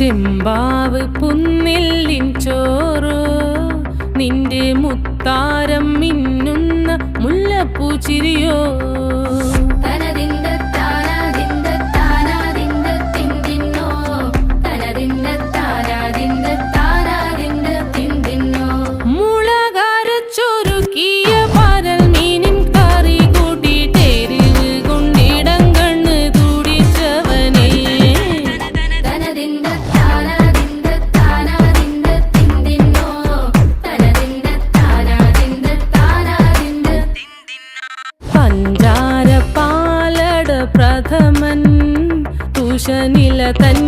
ചെമ്പാവ് പുന്നെല്ലിൻ ചോറോ നിന്റെ മുത്താരം മിന്നുന്ന മുല്ലപ്പൂച്ചിരിയോ പഞ്ചാര പാലട പ്രഥമൻ തുഷനില തൻ